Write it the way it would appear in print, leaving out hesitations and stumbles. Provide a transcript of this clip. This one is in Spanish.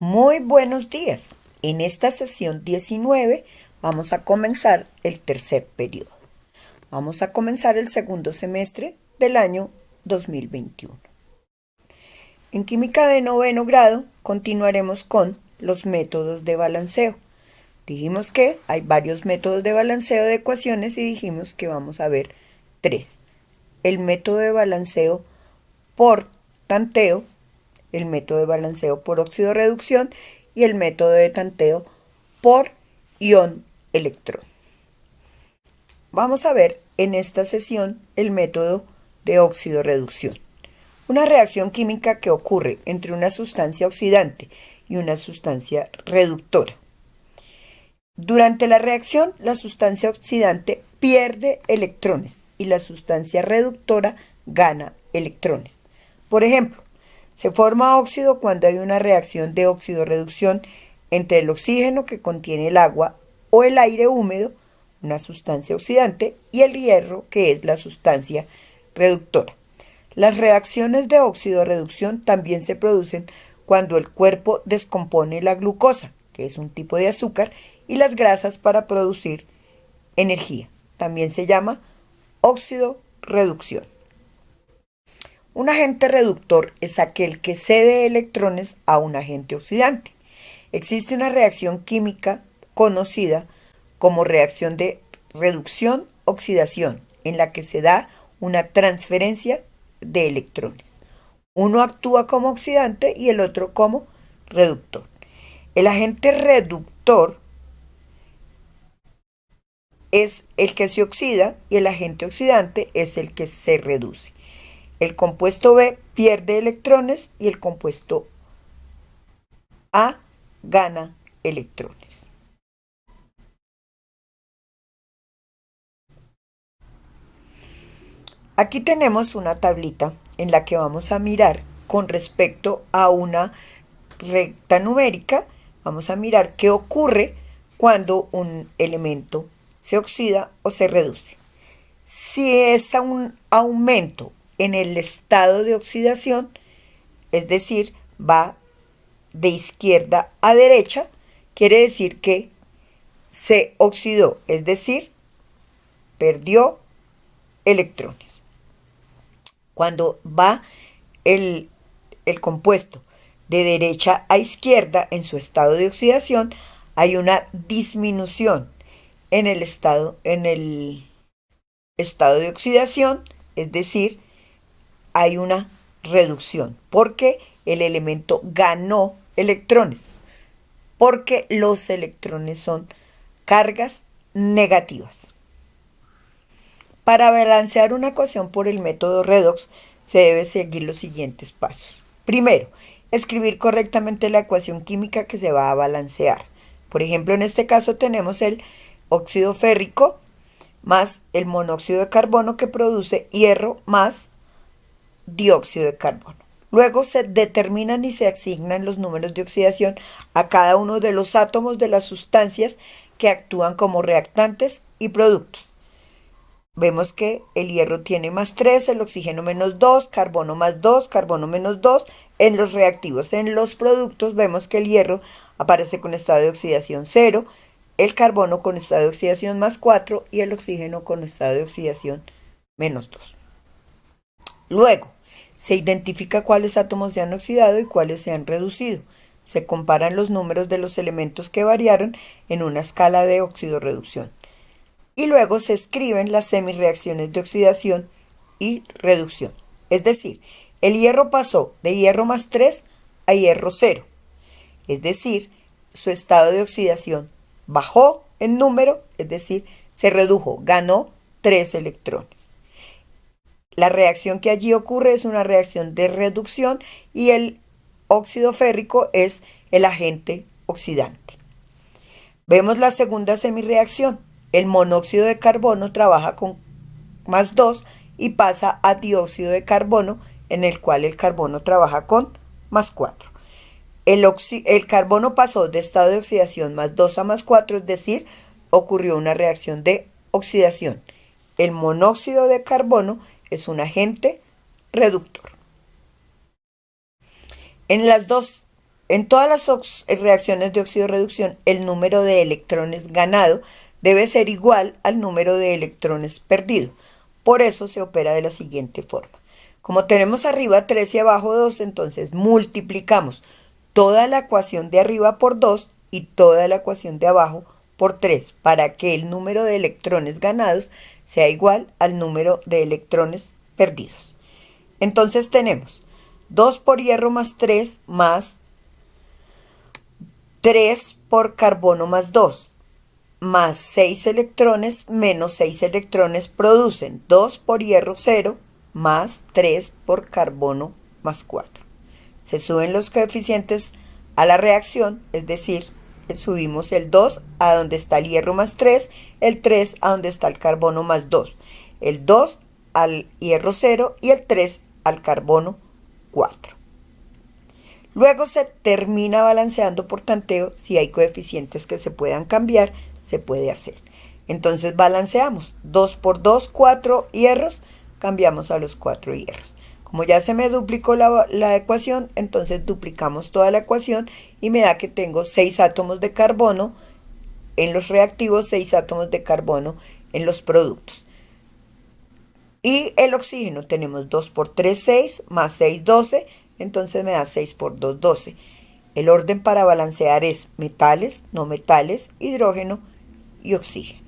Muy buenos días. En esta sesión 19 vamos a comenzar el tercer periodo. Vamos a comenzar el segundo semestre del año 2021. En química de noveno grado continuaremos con los métodos de balanceo. Dijimos que hay varios métodos de balanceo de ecuaciones y dijimos que vamos a ver tres. El método de balanceo por tanteo, el método de balanceo por óxido-reducción y el método de tanteo por ion-electrón. Vamos a ver en esta sesión el método de óxido-reducción. Una reacción química que ocurre entre una sustancia oxidante y una sustancia reductora. Durante la reacción, la sustancia oxidante pierde electrones y la sustancia reductora gana electrones. Por ejemplo, se forma óxido cuando hay una reacción de óxido-reducción entre el oxígeno que contiene el agua o el aire húmedo, una sustancia oxidante, y el hierro, que es la sustancia reductora. Las reacciones de óxido-reducción también se producen cuando el cuerpo descompone la glucosa, que es un tipo de azúcar, y las grasas para producir energía. También se llama óxido-reducción. Un agente reductor es aquel que cede electrones a un agente oxidante. Existe una reacción química conocida como reacción de reducción-oxidación, en la que se da una transferencia de electrones. Uno actúa como oxidante y el otro como reductor. El agente reductor es el que se oxida y el agente oxidante es el que se reduce. El compuesto B pierde electrones y el compuesto A gana electrones. Aquí tenemos una tablita en la que vamos a mirar con respecto a una recta numérica. Vamos a mirar qué ocurre cuando un elemento se oxida o se reduce. Si es un aumento en el estado de oxidación, es decir, va de izquierda a derecha, quiere decir que se oxidó, es decir, perdió electrones. Cuando va el compuesto de derecha a izquierda en su estado de oxidación, hay una disminución en el estado de oxidación, es decir, hay una reducción, porque el elemento ganó electrones, porque los electrones son cargas negativas. Para balancear una ecuación por el método redox, se debe seguir los siguientes pasos. Primero, escribir correctamente la ecuación química que se va a balancear. Por ejemplo, en este caso tenemos el óxido férrico más el monóxido de carbono que produce hierro más dióxido de carbono. Luego se determinan y se asignan los números de oxidación a cada uno de los átomos de las sustancias que actúan como reactantes y productos. Vemos que el hierro tiene más 3, el oxígeno menos 2, carbono más 2, carbono menos 2 en los reactivos. En los productos vemos que el hierro aparece con estado de oxidación 0, el carbono con estado de oxidación más 4 y el oxígeno con estado de oxidación menos 2. Luego, se identifica cuáles átomos se han oxidado y cuáles se han reducido. Se comparan los números de los elementos que variaron en una escala de óxido-reducción. Y luego se escriben las semirreacciones de oxidación y reducción. Es decir, el hierro pasó de hierro más 3 a hierro 0. Es decir, su estado de oxidación bajó en número, es decir, se redujo, ganó 3 electrones. La reacción que allí ocurre es una reacción de reducción y el óxido férrico es el agente oxidante. Vemos la segunda semirreacción. El monóxido de carbono trabaja con más 2 y pasa a dióxido de carbono, en el cual el carbono trabaja con más 4. El carbono pasó de estado de oxidación más 2 a más 4, es decir, ocurrió una reacción de oxidación. El monóxido de carbono es un agente reductor. En las dos En todas las reacciones de óxido-reducción, el número de electrones ganado debe ser igual al número de electrones perdido. Por eso se opera de la siguiente forma. Como tenemos arriba 3 y abajo 2, entonces multiplicamos toda la ecuación de arriba por 2 y toda la ecuación de abajo por 3 para que el número de electrones ganados sea igual al número de electrones perdidos. Entonces tenemos 2 por hierro más 3 más 3 por carbono más 2, más 6 electrones menos 6 electrones producen 2 por hierro 0 más 3 por carbono más 4. Se suben los coeficientes a la reacción, es decir, subimos el 2 a donde está el hierro más 3, el 3 a donde está el carbono más 2, el 2 al hierro 0 y el 3 al carbono 4. Luego se termina balanceando por tanteo. Si hay coeficientes que se puedan cambiar, se puede hacer. Entonces balanceamos 2 por 2, 4 hierros, cambiamos a los 4 hierros. Como ya se me duplicó la ecuación, entonces duplicamos toda la ecuación y me da que tengo 6 átomos de carbono en los reactivos, 6 átomos de carbono en los productos. Y el oxígeno tenemos 2 por 3, 6, más 6, 12, entonces me da 6 por 2, 12. El orden para balancear es metales, no metales, hidrógeno y oxígeno.